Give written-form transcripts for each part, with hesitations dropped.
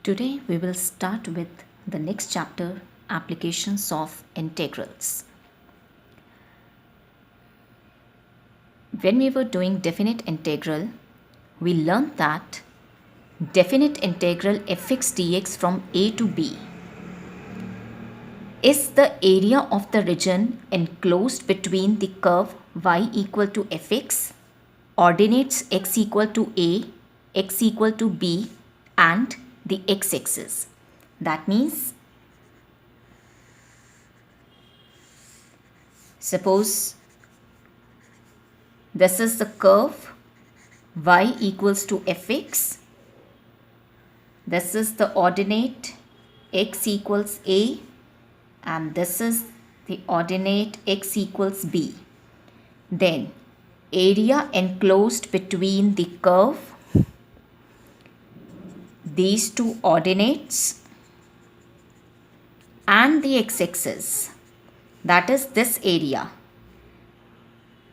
Today we will start with the next chapter, applications of integrals. When we were doing definite integral, we learned that definite integral fx dx from a to b is the area of the region enclosed between the curve y equal to fx, ordinates x equal to a, x equal to b, and the x-axis. That means, suppose this is the curve y equals to fx. This is the ordinate x equals a, and this is the ordinate x equals b. Then area enclosed between the curve, these two ordinates, and the x-axis, that is this area.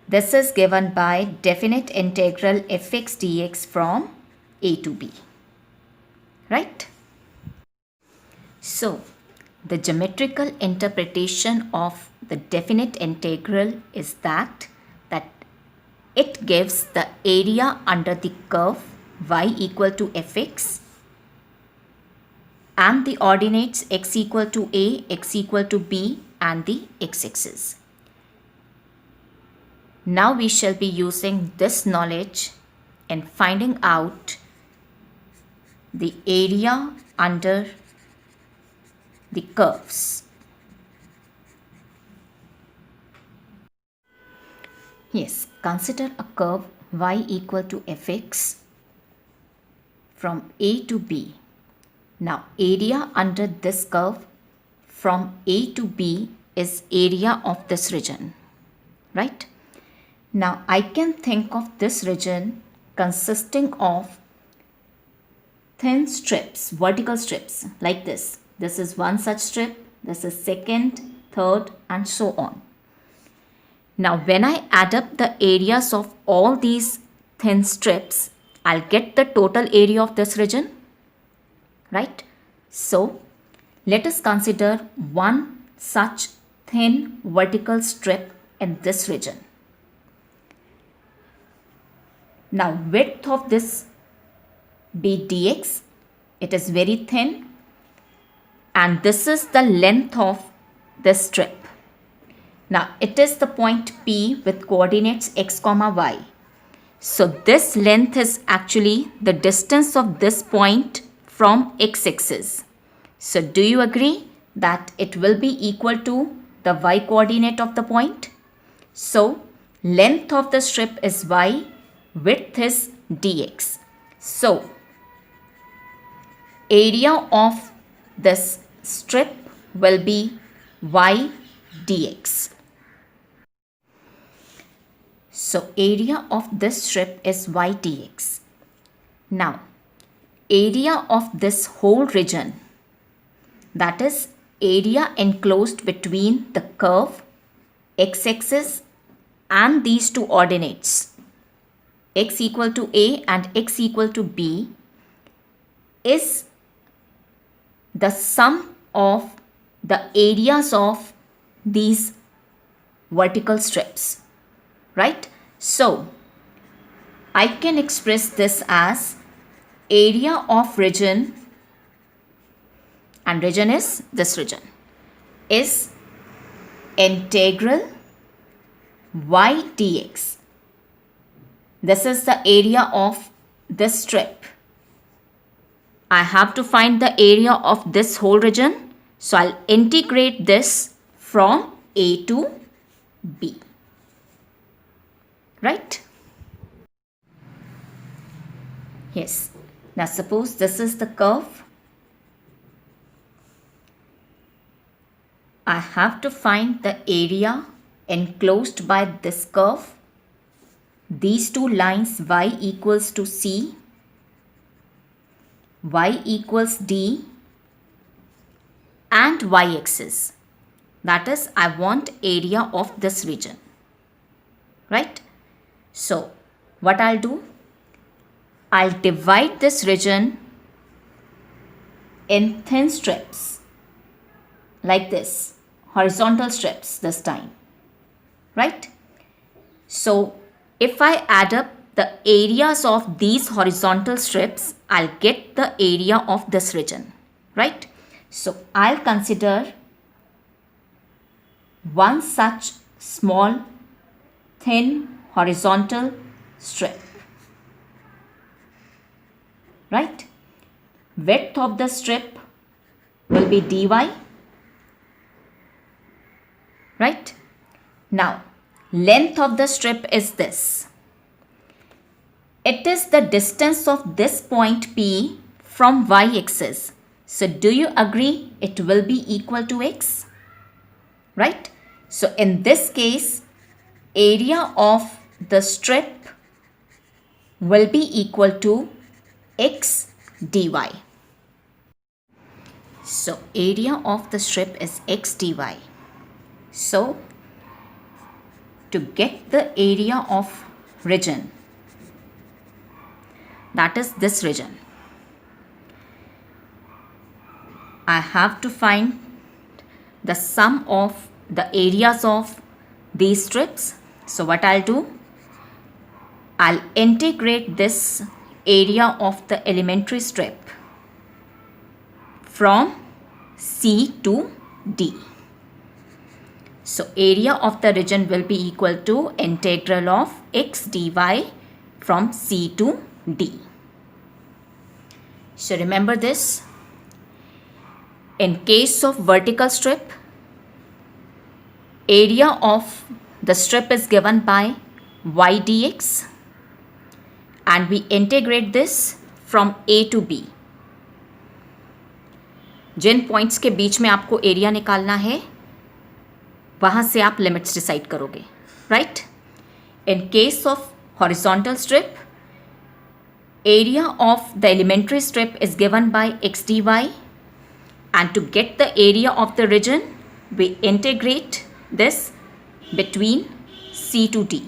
This is given by definite integral fx dx from a to b. Right? So, the geometrical interpretation of the definite integral is that it gives the area under the curve y equal to fx and the ordinates x equal to a, x equal to b, and the x-axis. Now we shall be using this knowledge in finding out the area under the curves. Yes, consider a curve y equal to fx from a to b. Now area under this curve from a to b is area of this region, right? Now I can think of this region consisting of thin strips, vertical strips like this. This is one such strip, this is second, third, and so on. Now when I add up the areas of all these thin strips, I'll get the total area of this region, right? So let us consider one such thin vertical strip in this region. Now width of this be dx, it is very thin, and this is the length of this strip. Now it is the point P with coordinates x comma y. So this length is actually the distance of this point from x-axis. So do you agree that it will be equal to the y coordinate of the point? So length of the strip is y, width is dx. So area of this strip will be y dx. So area of this strip is y dx. Now area of this whole region, that is area enclosed between the curve x-axis and these two ordinates x equal to a and x equal to b, is the sum of the areas of these vertical strips, right? So I can express this as area of region, and region is this region, is integral y dx. This is the area of this strip. I have to find the area of this whole region, so I'll integrate this from a to b, right? Yes. Now suppose this is the curve. I have to find the area enclosed by this curve. These two lines y equals to c, y equals d, and y-axis. That is, I want area of this region, right? So what I'll do, I'll divide this region in thin strips like this, horizontal strips this time, right? So if I add up the areas of these horizontal strips, I'll get the area of this region, right? So I'll consider one such small thin horizontal strip, right? Width of the strip will be dy, right? Now, length of the strip is this. It is the distance of this point P from y-axis. So, do you agree it will be equal to x? Right? So, in this case, area of the strip will be equal to x dy. So, area of the strip is x dy. So, to get the area of region, that is this region, I have to find the sum of the areas of these strips. So what I'll do, I'll integrate this area of the elementary strip from C to D. So area of the region will be equal to integral of x dy from C to D. So remember this. In case of vertical strip, area of the strip is given by y dx and we integrate this from A to B. जिन points के बीच में आपको area निकालना है वहाँ से आप लिमिट्स डिसाइड करोगे, right? In case of horizontal strip, area of the elementary strip is given by x dy, and to get the area of the region, we integrate this between C to D,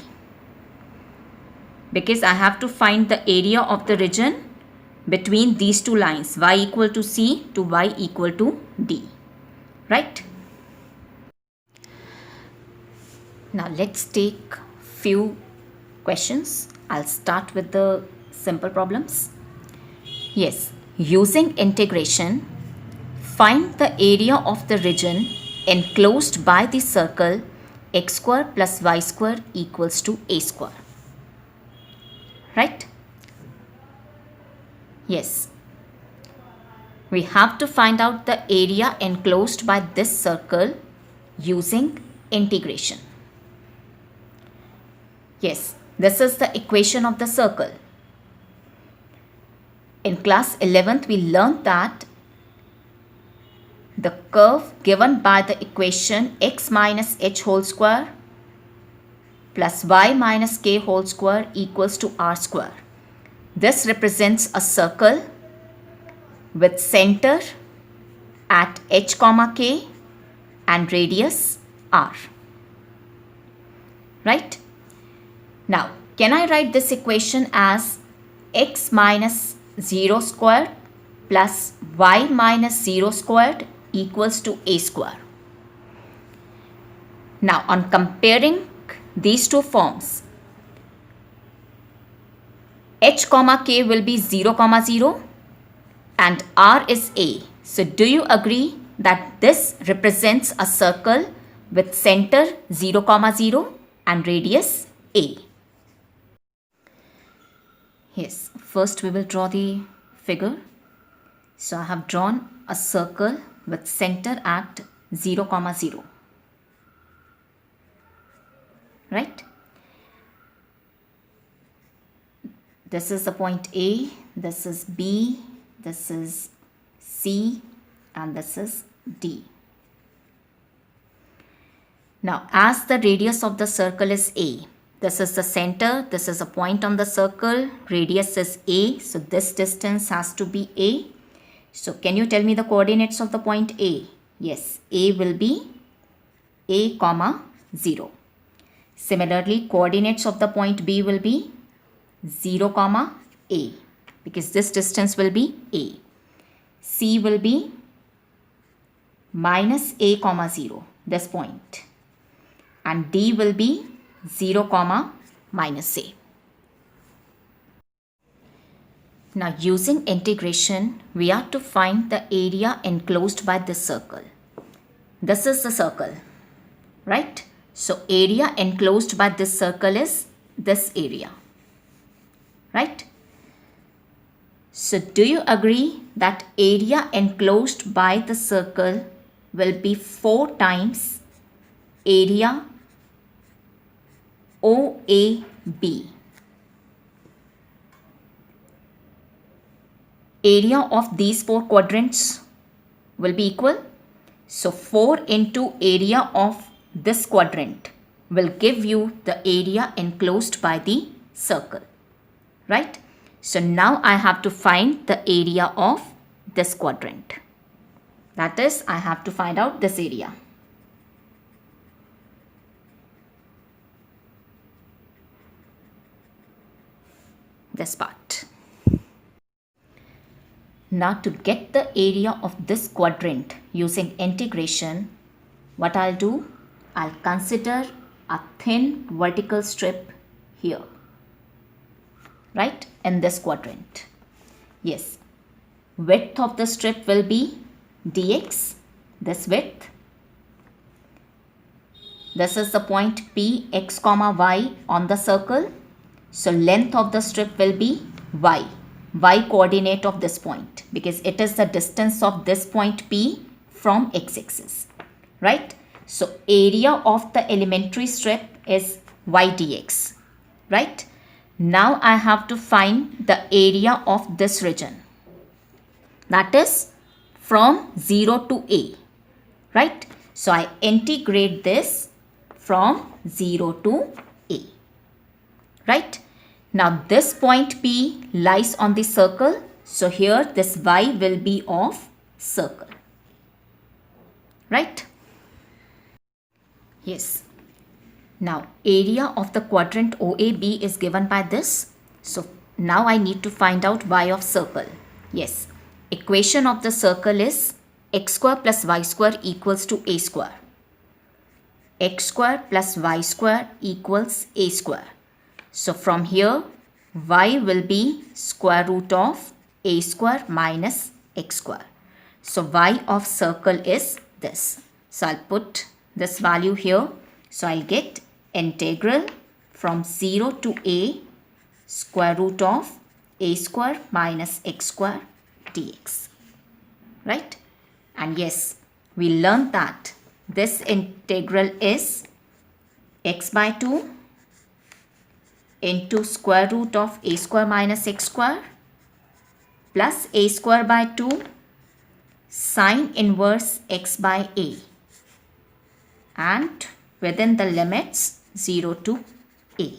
because I have to find the area of the region between these two lines, y equal to C to y equal to D, right? Now let's take few questions. I'll start with the simple problems. Yes, using integration, find the area of the region enclosed by the circle x square plus y square equals to a square. Right? Yes. We have to find out the area enclosed by this circle using integration. Yes, this is the equation of the circle. In class 11th, we learned that the curve given by the equation x minus h whole square plus y minus k whole square equals to r square. This represents a circle with center at h comma k and radius r. Right? Now, can I write this equation as x minus 0 squared plus y minus 0 squared equals to a square? Now, on comparing these two forms, h comma k will be 0 comma 0 and r is a. So, do you agree that this represents a circle with center 0 comma 0 and radius a? Yes, first we will draw the figure. So I have drawn a circle with center at 0 comma 0. Right? This is the point A, this is B, this is C, and this is D. Now, as the radius of the circle is A, this is the center, this is a point on the circle, radius is A, so this distance has to be A. So, can you tell me the coordinates of the point A? Yes, A will be A comma 0. Similarly, coordinates of the point B will be 0 comma A, because this distance will be A. C will be minus a comma 0, this point, and D will be 0 comma minus a. Now using integration, we are to find the area enclosed by this circle. This is the circle, right? So area enclosed by this circle is this area, right? So do you agree that area enclosed by the circle will be 4 times area OAB? Area of these 4 quadrants will be equal. So 4 into area of this quadrant will give you the area enclosed by the circle, right? So now I have to find the area of this quadrant. That is, I have to find out this area. This part. Now to get the area of this quadrant using integration, what I'll do, I'll consider a thin vertical strip here, right, in this quadrant. Yes, width of the strip will be dx, this width. This is the point P, x comma y on the circle. So length of the strip will be y coordinate of this point, because it is the distance of this point P from x-axis, right? So area of the elementary strip is y dx, right? Now I have to find the area of this region, that is from 0 to a, right? So I integrate this from 0 to a, right? Now this point P lies on the circle, so here this y will be of circle, right? Yes. Now area of the quadrant OAB is given by this. So now I need to find out y of circle. Yes. Equation of the circle is x square plus y square equals to a square. X square plus y square equals a square. So from here, y will be square root of a square minus x square. So y of circle is this. So I'll put this value here. So I'll get integral from 0 to a square root of a square minus x square dx, right? And yes, we learned that this integral is x by 2 into square root of a square minus x square plus a square by 2 sine inverse x by a, and within the limits 0 to a,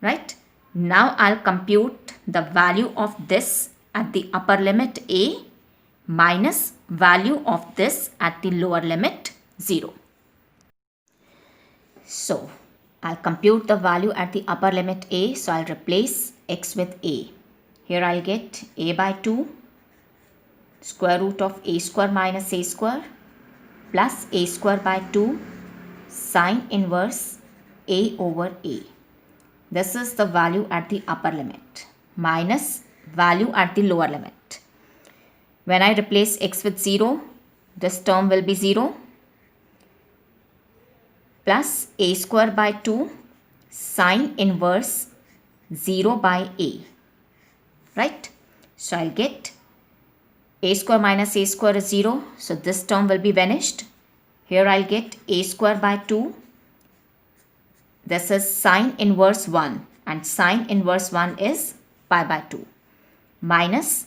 right? Now I'll compute the value of this at the upper limit a minus value of this at the lower limit 0. So I'll compute the value at the upper limit a, so I'll replace x with a. Here I'll get a by 2 square root of a square minus a square plus a square by 2 sine inverse a over a. This is the value at the upper limit minus value at the lower limit. When I replace x with 0, this term will be 0 plus a square by 2 sine inverse 0 by a, right? So I'll get a square minus a square is 0. So this term will be vanished. Here I'll get a square by 2. This is sine inverse 1, and sine inverse 1 is pi by 2 minus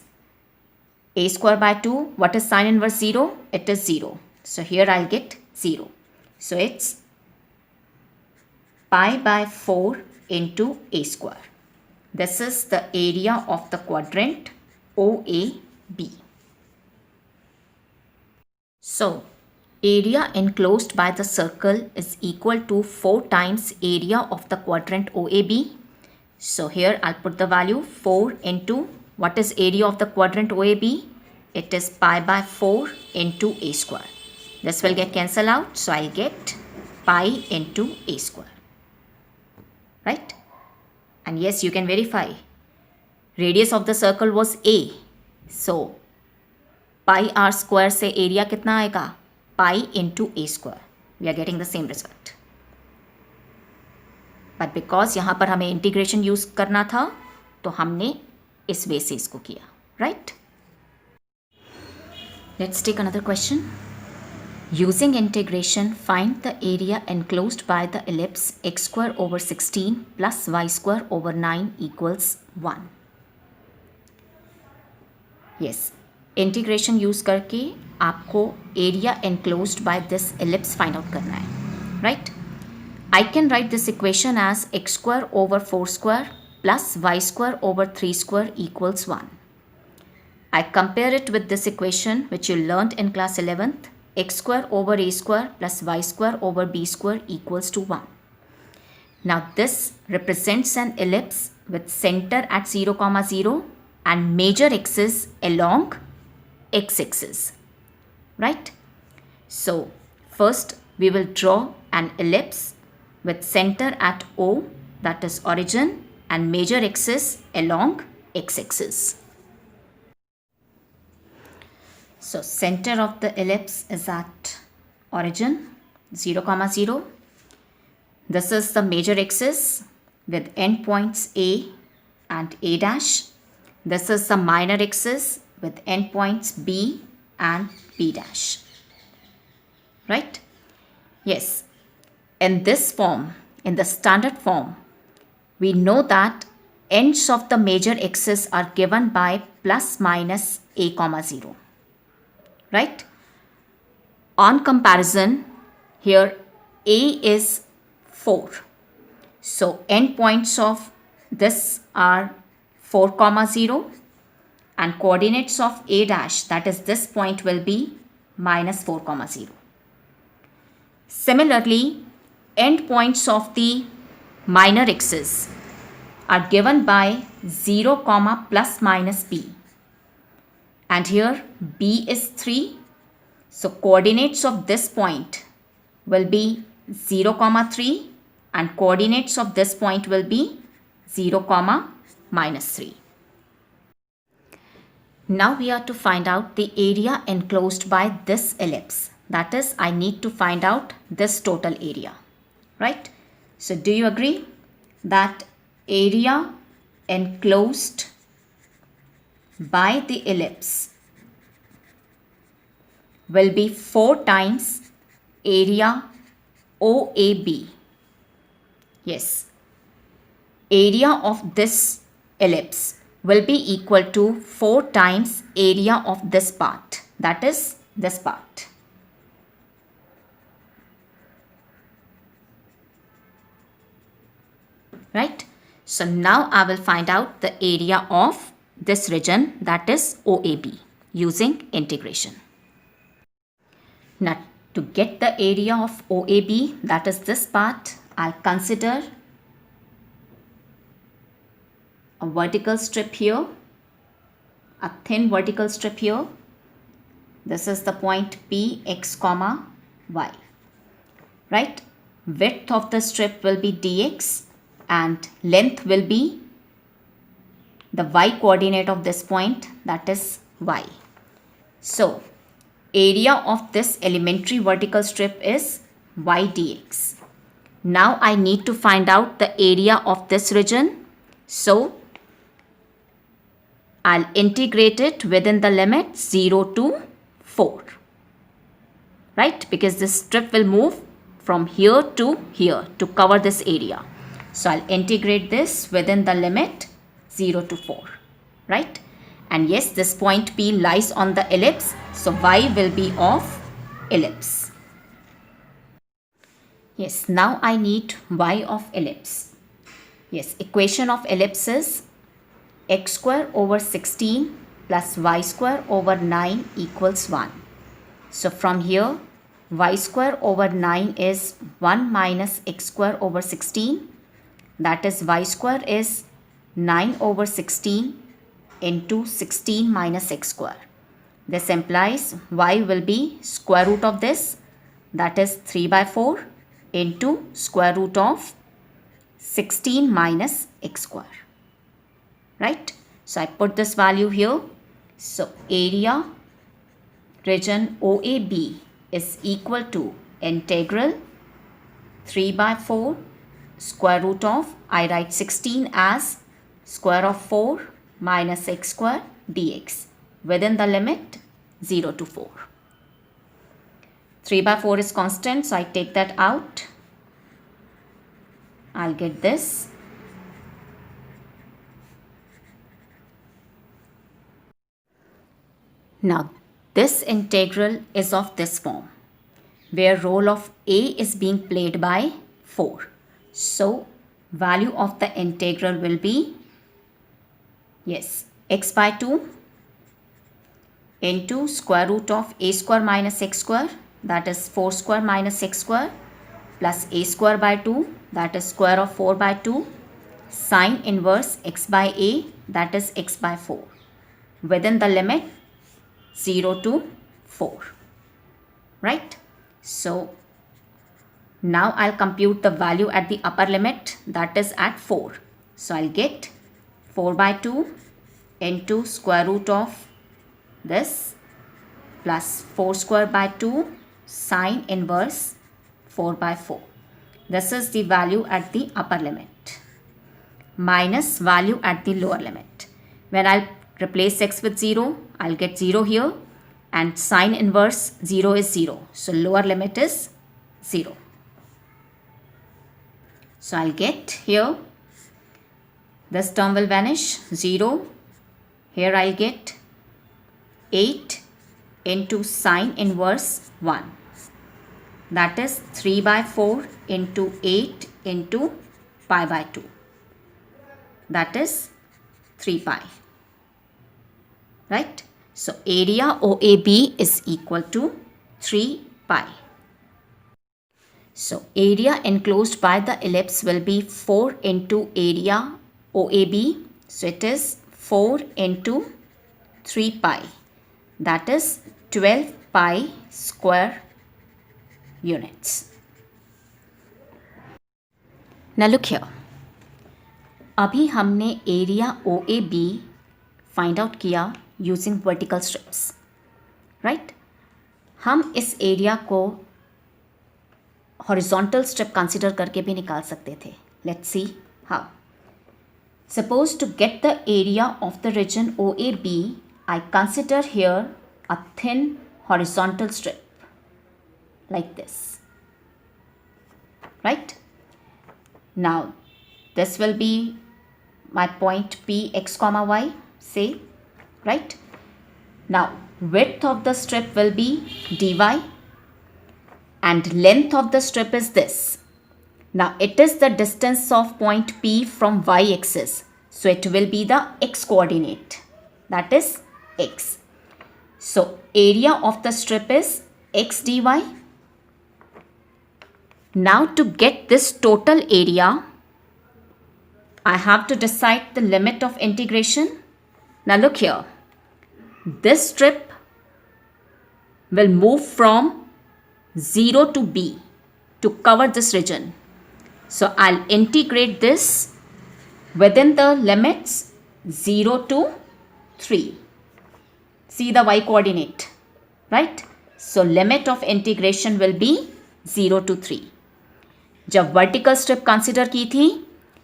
a square by 2. What is sine inverse 0? It is 0. So here I'll get 0. So it's pi by 4 into a square. This is the area of the quadrant OAB. So area enclosed by the circle is equal to 4 times area of the quadrant OAB. So here I'll put the value 4 into What is area of the quadrant OAB? It is pi by 4 into a square. This will get cancelled out, so I'll get pi into a square. Right? And yes, you can verify. Radius of the circle was a. So pi r square से area कितना आएगा? Pi into a square. We are getting the same result. But because यहाँ पर हमें integration use करना था, तो हमने इस वे से इसको किया. Right? Let's take another question. Using integration, find the area enclosed by the ellipse x square over 16 plus y square over 9 equals 1. Yes, integration use करके आपको area enclosed by this ellipse find out करना है. Right? I can write this equation as x square over 4 square plus y square over 3 square equals 1. I compare it with this equation which you learnt in class 11th. X square over a square plus y square over b square equals to 1. Now this represents an ellipse with center at 0, 0 and major axis along x-axis. Right? So first we will draw an ellipse with center at O, that is origin, and major axis along x-axis. So center of the ellipse is at origin 0, 0. This is the major axis with endpoints A and A dash. This is the minor axis with endpoints B and B dash. Right? Yes. In this form, in the standard form, we know that ends of the major axis are given by plus minus A, 0. Right? On comparison, here A is 4. So endpoints of this are 4, 0 and coordinates of A dash, that is this point, will be minus 4, 0. Similarly, endpoints of the minor axis are given by 0, plus minus B. And here B is 3. So coordinates of this point will be 0, 3 and coordinates of this point will be 0, minus 3. Now we are to find out the area enclosed by this ellipse. That is, I need to find out this total area. Right? So do you agree that area enclosed by the ellipse will be 4 times area OAB. Yes, area of this ellipse will be equal to 4 times area of this part, that is this part. Right? So now I will find out the area of this region, that is OAB, using integration. Now to get the area of OAB, that is this part, I'll consider a vertical strip here, a thin vertical strip here. This is the point P, x, y. Right? Width of the strip will be dx and length will be the y coordinate of this point, that is y. So area of this elementary vertical strip is y dx. Now I need to find out the area of this region. So I'll integrate it within the limit 0 to 4. Right? Because this strip will move from here to here to cover this area. So I'll integrate this within the limit 0 to 4. Right? And yes, this point P lies on the ellipse. So y will be of ellipse. Yes, now I need y of ellipse. Yes, equation of ellipse is x square over 16 plus y square over 9 equals 1. So from here, y square over 9 is 1 minus x square over 16. That is y square is 9 over 16 into 16 minus x square. This implies y will be square root of this, that is 3 by 4 into square root of 16 minus x square. Right? So I put this value here. So area region OAB is equal to integral 3 by 4 square root of, I write 16 as square of 4 minus x square dx within the limit 0 to 4. 3 by 4 is constant, so I take that out. I'll get this. Now this integral is of this form, where role of a is being played by 4. So value of the integral will be, yes, x by 2 into square root of a square minus x square, that is 4 square minus x square, plus a square by 2, that is square of 4 by 2, sine inverse x by a, that is x by 4, within the limit 0 to 4. Right? So now I'll compute the value at the upper limit, that is at 4. So I'll get 4 by 2 into square root of this plus 4 square by 2 sine inverse 4 by 4. This is the value at the upper limit minus value at the lower limit. When I'll replace x with 0, I'll get 0 here, and sine inverse 0 is 0. So lower limit is 0. So I'll get here, this term will vanish, 0. Here I'll get 8 into sine inverse 1. That is 3 by 4 into 8 into pi by 2. That is 3 pi. Right? So area OAB is equal to 3 pi. So area enclosed by the ellipse will be 4 into area OAB. So it is 4 into 3 pi. That is 12 pi square units. Now look here. अभी हमने area OAB find out किया using vertical strips. Right? हम इस area को horizontal strip consider करके भी निकाल सकते थे. Let's see how. Suppose to get the area of the region OAB, I consider here a thin horizontal strip like this. Right? Now, this will be my point P x comma y, say. Right? Now, width of the strip will be dy and length of the strip is this. Now, it is the distance of point P from y-axis. So, it will be the x coordinate. That is x. So, area of the strip is x dy. Now, to get this total area, I have to decide the limit of integration. Now, look here. This strip will move from 0 to b to cover this region. So, I'll integrate this within the limits 0 to 3. See the y coordinate, right? So, limit of integration will be 0 to 3. जब vertical strip consider की थी,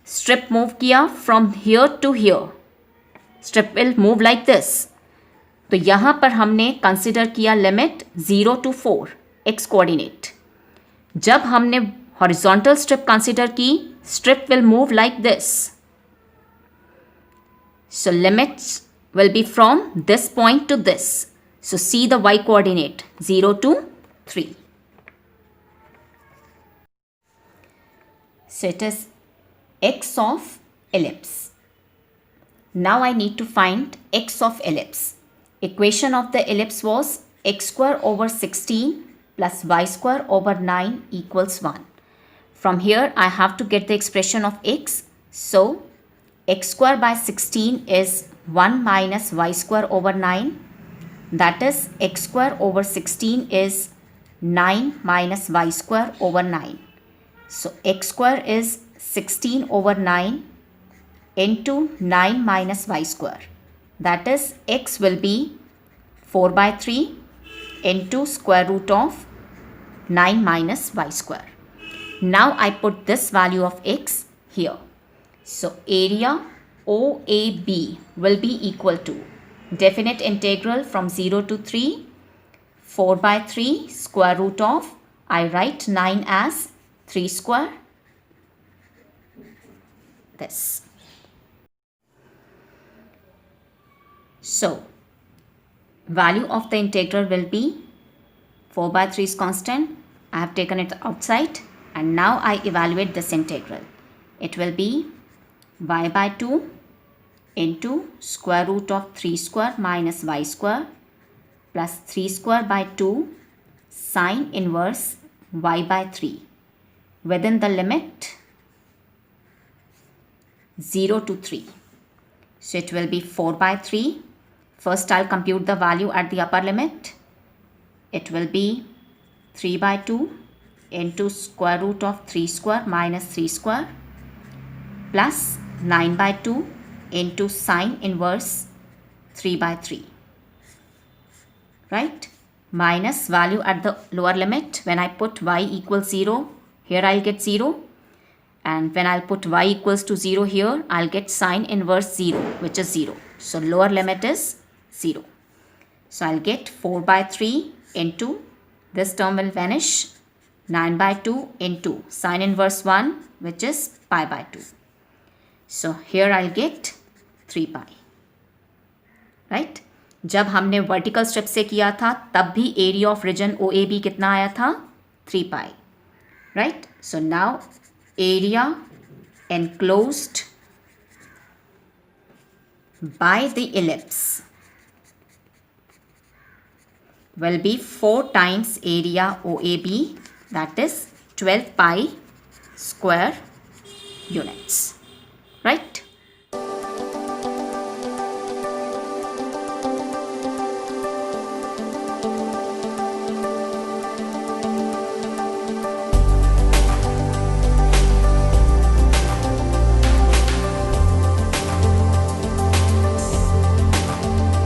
strip move किया from here to here, strip will move like this. तो यहाँ पर हमने consider किया limit 0 to 4 x coordinate. जब हमने हॉरिजॉन्टल स्ट्रिप कंसिडर की, strip will move like this. So limits will be from this point to this. So see the y coordinate 0 to 3. So it is x of ellipse. Now I need to find x of ellipse. Equation of the ellipse was x square over 16 plus y square over 9 equals 1. From here I have to get the expression of x. So x square by 16 is 1 minus y square over 9, that is x square over 16 is 9 minus y square over 9. So x square is 16 over 9 into 9 minus y square. That is x will be 4 by 3 into square root of 9 minus y square. Now I put this value of x here. So area OAB will be equal to definite integral from 0 to 3, 4 by 3 square root of, I write 9 as 3 square, this. So value of the integral will be 4 by 3 is constant. I have taken it outside and now I evaluate this integral. It will be y by 2 into square root of 3 square minus y square plus 3 square by 2 sine inverse y by 3 within the limit 0 to 3. So it will be 4 by 3. First I'll compute the value at the upper limit. It will be 3 by 2 into square root of 3 square minus 3 square plus 9 by 2 into sine inverse 3 by 3. Right? Minus value at the lower limit. When I put y equals 0, here I'll get 0. And when I'll put y equals to 0 here, I'll get sine inverse 0, which is 0. So lower limit is 0. So I'll get 4 by 3 into, this term will vanish, 9 by 2 into sine inverse 1, which is pi by 2. So here I'll get 3 pi. Right? जब हमने vertical strip से किया था तब भी area of reason OAB कितना आया था? 3 pi. Right? So now area enclosed by the ellipse will be 4 times area OAB, that is 12 pi square units.